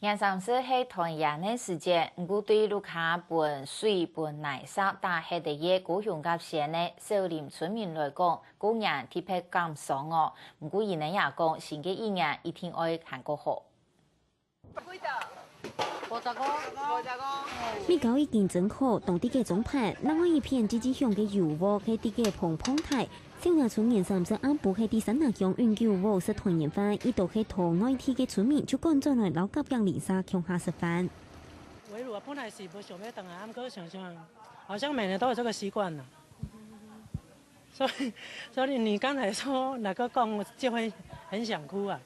廿三是喺团圆的时间，不过对卢卡本水本奶沙大黑的嘢高雄甲县呢，少林村民来讲，个人特别感伤哦。不过伊呢也讲，新嘅一年一定会行过好。米糕已經整好，當地嘅總盤，另外一片積極向嘅油鍋喺啲嘅蓬蓬台。少年村年30暗晡喺第三日向永久鍋食團圓飯，一度喺同外地嘅村民就趕咗來老甲讓離沙鄉下食飯。圍爐啊，本來是不想要等啊，不過想想，好像每年都有這個習慣啦。所以你剛才說那個講，就會很想哭啊。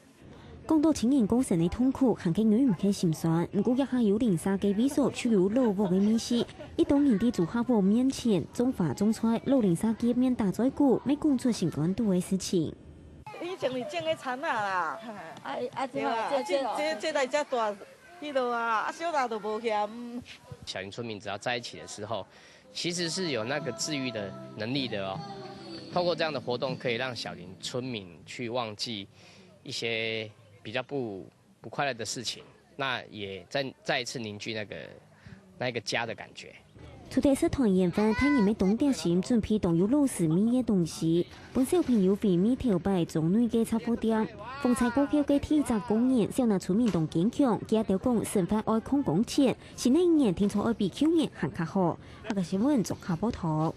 講到青年過程嘅痛苦，行嘅女唔係心酸，不過一下有零沙嘅比數，出有老婆嘅面試，一到年底做客戶面前，中華中菜老零沙見面打嘴鼓，沒講出新冠度嘅事情。以前你種嘅田啊啦，這來遮大，迄度啊，小大都無嫌。小林村民只要在一起的时候，其实是有那个治愈的能力的哦。透过这样的活动，可以让小林村民去忘记一些比较不快乐的事情，那也再一次凝聚那个家的感觉。出地食團圓飯，睇人咪懂點心，準備當有老師咪嘅東西。本小朋友為咪調擺種類嘅雜貨店，逢菜過橋嘅體質公園，小那村民同堅強，佢條講生活愛空工錢，新的一年聽說愛比去年行較好。下個新聞綜合報道。